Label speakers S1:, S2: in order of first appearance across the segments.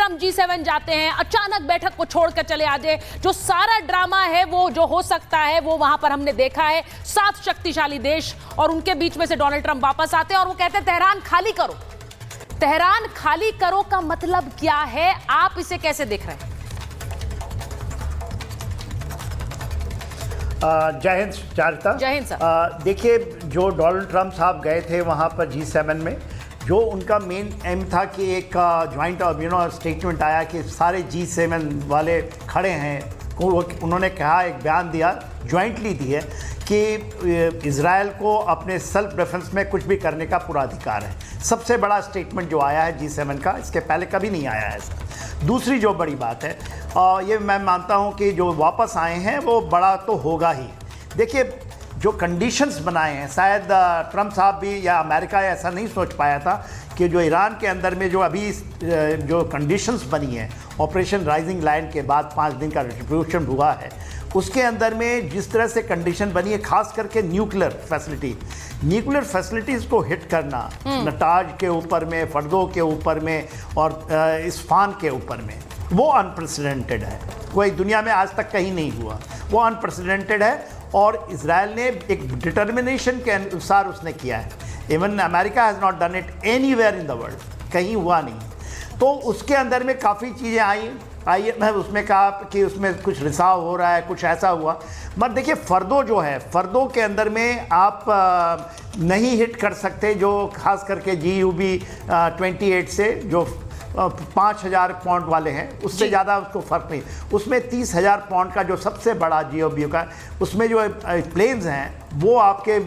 S1: Trump G7 जाते हैं, अचानक बैठक को छोड़कर चले आ जाए, जो सारा ड्रामा है वो जो हो सकता है वो वहां पर हमने देखा है। 7 शक्तिशाली देश और उनके बीच में से डोनाल्ड ट्रंप वापस आते हैं और वो कहते हैं तेहरान खाली करो। तेहरान खाली करो का मतलब क्या है, आप इसे कैसे देख रहे हैं?
S2: जय हिंद चारिता।
S1: जय हिंद सर।
S2: देखिए, जो डोनाल्ड ट्रंप साहब गए थे वहाँ पर G7 में, जो उनका मेन एम था कि एक ज्वाइंट स्टेटमेंट आया कि सारे G7 वाले खड़े हैं। उन्होंने कहा, एक बयान दिया, ज्वाइंटली दिया कि इजराइल को अपने सेल्फ डिफेंस में कुछ भी करने का पूरा अधिकार है। सबसे बड़ा स्टेटमेंट जो आया है G7 का, इसके पहले कभी नहीं आया है ऐसा। दूसरी जो बड़ी बात है, ये मैं मानता हूँ कि जो वापस आए हैं वो बड़ा तो होगा ही। देखिए, जो कंडीशंस बनाए हैं, शायद ट्रंप साहब भी या अमेरिका ऐसा नहीं सोच पाया था कि जो ईरान के अंदर में जो अभी जो कंडीशंस बनी हैं ऑपरेशन राइजिंग लाइन के बाद 5 दिन का डिस्ट्रीब्यूशन हुआ है, उसके अंदर में जिस तरह से कंडीशन बनी है, खास करके न्यूक्लियर फैसिलिटीज़ को हिट करना, नटाज के ऊपर में, फर्दो के ऊपर में और इस्फान के ऊपर में, वो अनप्रेसिडेंटेड है। कोई दुनिया में आज तक कहीं नहीं हुआ, वो अनप्रेसिडेंटेड है। और इजराइल ने एक डिटर्मिनेशन के अनुसार उसने किया है। Even America has not done it anywhere in the world, कहीं हुआ नहीं। तो उसके अंदर में काफ़ी चीज़ें आई मैं उसमें कहा कि उसमें कुछ रिसाव हो रहा है, कुछ ऐसा हुआ। मगर देखिए, फर्दो जो है, फर्दो के अंदर में आप नहीं हिट कर सकते, जो खास करके GUB 28 से जो 5,000 पाउंड वाले हैं, उससे ज़्यादा उसको फ़र्क नहीं। उसमें 30,000 पाउंड का जो सबसे बड़ा GOB का, उसमें जो प्लेन्स हैं वो आपके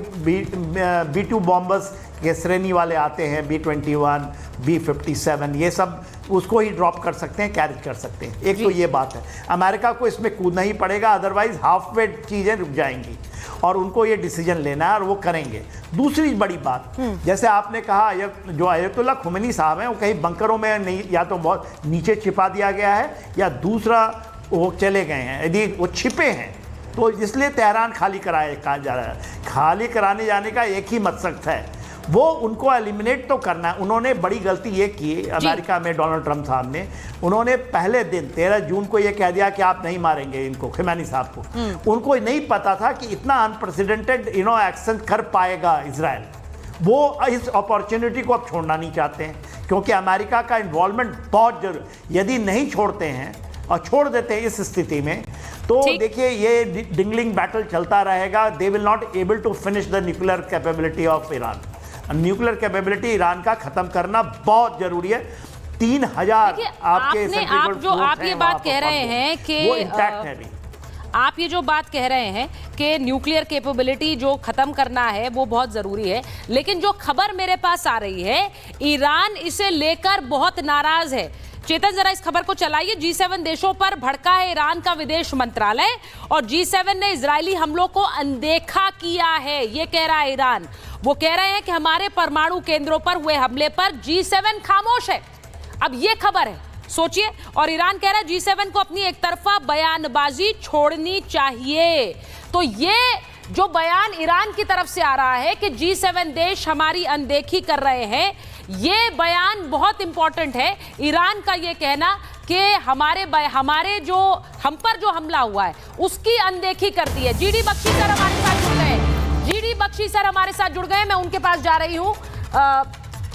S2: B-2 बॉम्बर्स के श्रेणी वाले आते हैं, B-21, B-57, ये सब उसको ही ड्रॉप कर सकते हैं, कैरी कर सकते हैं। एक तो ये बात है, अमेरिका को इसमें कूदना ही पड़ेगा, अदरवाइज हाफ वे चीज़ें रुक जाएंगी और उनको ये डिसीजन लेना है और वो करेंगे। दूसरी बड़ी बात, जैसे आपने कहा, जो अयतुल्ला खुमैनी साहब हैं वो कहीं बंकरों में नहीं, या तो बहुत नीचे छिपा दिया गया है या दूसरा वो चले गए हैं। यदि वो छिपे हैं तो इसलिए तेहरान खाली कहा जा रहा है। खाली कराने जाने का एक ही मकसद है, वो उनको एलिमिनेट तो करना है। उन्होंने बड़ी गलती ये की अमेरिका में, डोनाल्ड ट्रंप साहब ने, उन्होंने पहले दिन 13 जून को ये कह दिया कि आप नहीं मारेंगे इनको, खुमैनी साहब को। उनको नहीं पता था कि इतना अनप्रेसिडेंटेड एक्शन कर पाएगा इजराइल। वो इस अपॉर्चुनिटी को अब छोड़ना नहीं चाहते हैं, क्योंकि अमेरिका का इन्वॉल्वमेंट बहुत जरूरी। यदि नहीं छोड़ते हैं और छोड़ देते हैं इस स्थिति में, तो देखिए ये डिंगलिंग बैटल चलता रहेगा। They will not able to finish the nuclear capability of Iran. Nuclear capability Iran का खत्म करना बहुत जरूरी है। 3,000 आपके
S1: आप ये बात कह रहे हैं कि
S2: वो इंटैक्ट है।
S1: आप ये जो बात कह रहे हैं कि न्यूक्लियर कैपेबिलिटी जो खत्म करना है वो बहुत जरूरी है, लेकिन जो खबर मेरे पास आ रही है, ईरान इसे लेकर बहुत नाराज है। चेतन, जरा इस खबर को चलाइए। G7 देशों पर भड़का है ईरान का विदेश मंत्रालय और G7 ने इजरायली हमलों को अनदेखा किया है, ये कह रहा है ईरान। वो कह रहे हैं कि हमारे परमाणु केंद्रों पर हुए हमले पर G7 खामोश है। अब ये खबर है, सोचिए। और ईरान कह रहा है G7 को अपनी एक तरफा बयानबाजी छोड़नी चाहिए। तो ये जो बयान ईरान की तरफ से आ रहा है कि G7 देश हमारी अनदेखी कर रहे हैं, ये बयान बहुत इंपॉर्टेंट है। ईरान का ये कहना कि हमारे जो हम पर जो हमला हुआ है उसकी अनदेखी करती है। GD बख्शी सर हमारे साथ जुड़ गए। GD बख्शी सर हमारे साथ जुड़ गए, मैं उनके पास जा रही हूँ।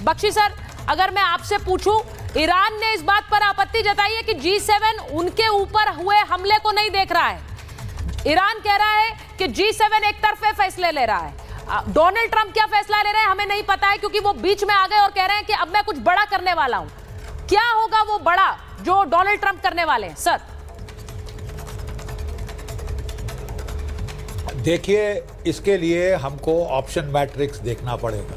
S1: बख्शी सर, अगर मैं आपसे पूछूं, ईरान ने इस बात पर आपत्ति जताई है कि G7 उनके ऊपर हुए हमले को नहीं देख रहा है। ईरान कह रहा है कि G7 एक तरफे फैसले ले रहा है। डोनाल्ड ट्रंप क्या फैसला ले रहे हैं हमें नहीं पता है, क्योंकि वो बीच में आ गए और कह रहे हैं कि अब मैं कुछ बड़ा करने वाला हूं। क्या होगा वो बड़ा जो डोनाल्ड ट्रंप करने वाले हैं? सर
S3: देखिए, इसके लिए हमको ऑप्शन मैट्रिक्स देखना पड़ेगा।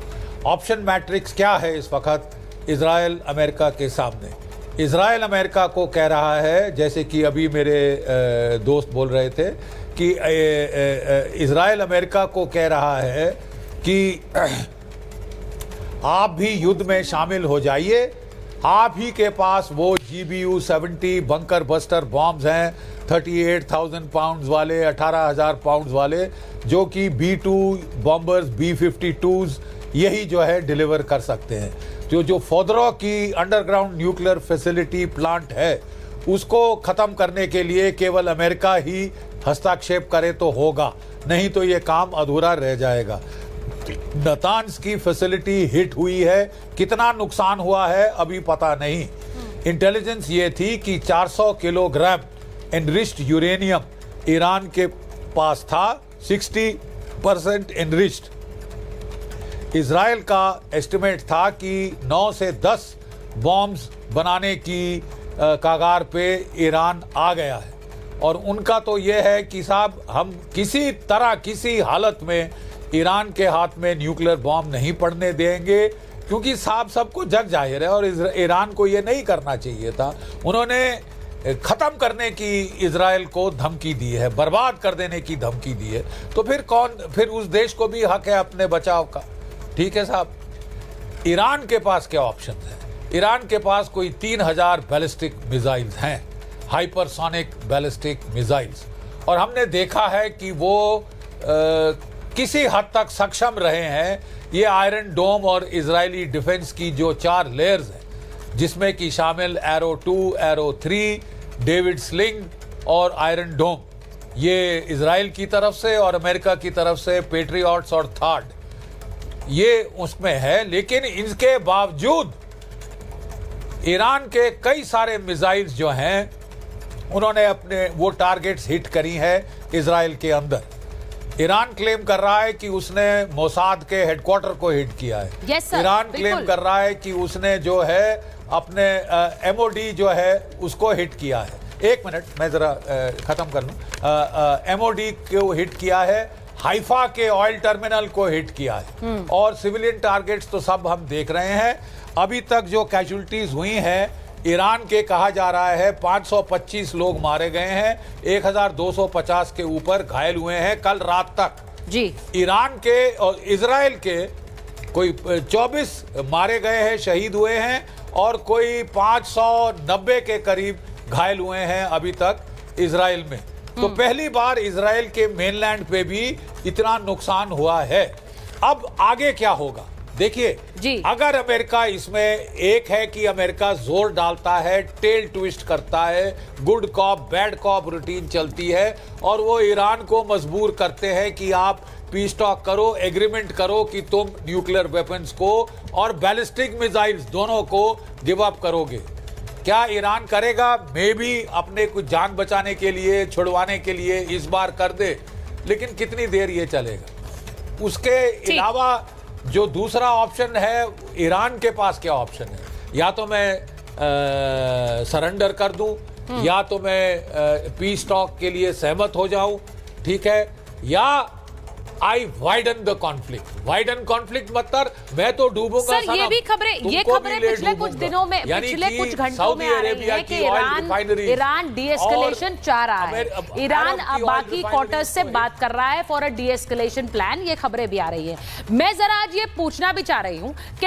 S3: ऑप्शन मैट्रिक्स क्या है इस वक्त इजराइल अमेरिका के सामने? इजराइल अमेरिका को कह रहा है, जैसे कि अभी मेरे दोस्त बोल रहे थे, कि इजराइल अमेरिका को कह रहा है कि आप भी युद्ध में शामिल हो जाइए, आप ही के पास वो GBU-70 बंकर बस्टर बॉम्ब्स हैं, 38,000 पाउंड्स वाले, 18,000 पाउंड्स वाले, जो कि B-2 बॉम्बर्स, B-52s यही जो है डिलीवर कर सकते हैं। जो फोदरो की अंडरग्राउंड न्यूक्लियर फैसिलिटी प्लांट है उसको खत्म करने के लिए केवल अमेरिका ही हस्तक्षेप करे तो होगा, नहीं तो ये काम अधूरा रह जाएगा। नतान्स की फैसिलिटी हिट हुई है, कितना नुकसान हुआ है अभी पता नहीं। इंटेलिजेंस ये थी कि 400 किलोग्राम एनरिच्ड यूरेनियम ईरान के पास था, 60% एनरिच्ड। इजराइल का एस्टिमेट था कि 9 से 10 बॉम्ब्स बनाने की कागार पे ईरान आ गया है, और उनका तो यह है कि साहब हम किसी तरह किसी हालत में ईरान के हाथ में न्यूक्लियर बॉम्ब नहीं पड़ने देंगे, क्योंकि साहब सबको जग जाहिर है और ईरान को ये नहीं करना चाहिए था। उन्होंने ख़त्म करने की इजराइल को धमकी दी है, बर्बाद कर देने की धमकी दी है, तो फिर उस देश को भी हक है अपने बचाव का। ठीक है साहब, ईरान के पास क्या ऑप्शन है? ईरान के पास कोई 3000 बैलिस्टिक मिसाइल्स हैं, हाइपरसोनिक बैलिस्टिक मिसाइल्स, और हमने देखा है कि वो किसी हद तक सक्षम रहे हैं। ये आयरन डोम और इजरायली डिफेंस की जो 4 लेयर्स हैं, जिसमें कि शामिल एरो 2, एरो 3, डेविड स्लिंग और आयरन डोम, ये इजराइल की तरफ से और अमेरिका की तरफ से पेट्रियट्स और थार्ड, ये उसमें है। लेकिन इनके बावजूद ईरान के कई सारे मिसाइल्स जो हैं उन्होंने अपने वो टारगेट्स हिट करी है इजराइल के अंदर। ईरान क्लेम कर रहा है कि उसने मोसाद के हेडक्वार्टर को हिट किया है।
S1: yes,
S3: ईरान क्लेम कर रहा है कि उसने जो है अपने एमओडी जो है उसको हिट किया है। एक मिनट मैं जरा खत्म कर लूं। एमओडी को हिट किया है, हाइफा के ऑयल टर्मिनल को हिट किया है, और सिविलियन टारगेट्स तो सब हम देख रहे हैं। अभी तक जो कैजुअल्टीज हुई हैं ईरान के कहा जा रहा है 525 लोग मारे गए हैं, 1250 के ऊपर घायल हुए हैं कल रात तक
S1: जी।
S3: ईरान के और इजराइल के कोई 24 मारे गए हैं, शहीद हुए हैं, और कोई 590 के करीब घायल हुए हैं अभी तक इजराइल में। तो पहली बार इजराइल के मेनलैंड पे भी इतना नुकसान हुआ है। अब आगे क्या होगा देखिए
S1: जी।
S3: अगर अमेरिका इसमें, एक है कि अमेरिका जोर डालता है, टेल ट्विस्ट करता है, good cop bad cop routine चलती है, और वो ईरान को मजबूर करते हैं कि आप पीस टॉक करो, एग्रीमेंट करो कि तुम न्यूक्लियर वेपन्स को और बैलिस्टिक मिसाइल्स दोनों को गिव अप करोगे। क्या ईरान करेगा? मे भी अपने कुछ जान बचाने के लिए, छुड़वाने के लिए इस बार कर दे, लेकिन कितनी देर ये चलेगा? उसके अलावा जो दूसरा ऑप्शन है, ईरान के पास क्या ऑप्शन है? या तो मैं सरेंडर कर दूं, या तो मैं पीस टॉक के लिए सहमत हो जाऊं, ठीक है, या I widen the conflict. Widen conflict मतलब मैं तो डूबूंगा।
S1: सर ये भी खबरें, ये खबरें पिछले कुछ दिनों में, पिछले कुछ घंटों में आ रही है कि ईरान डी एस्केलेशन चाह रहा है। ईरान अब बाकी क्वार्टर्स से बात कर रहा है for a D escalation plan, ये खबरें भी आ रही है। मैं जरा आज ये पूछना भी चाह रही हूं कि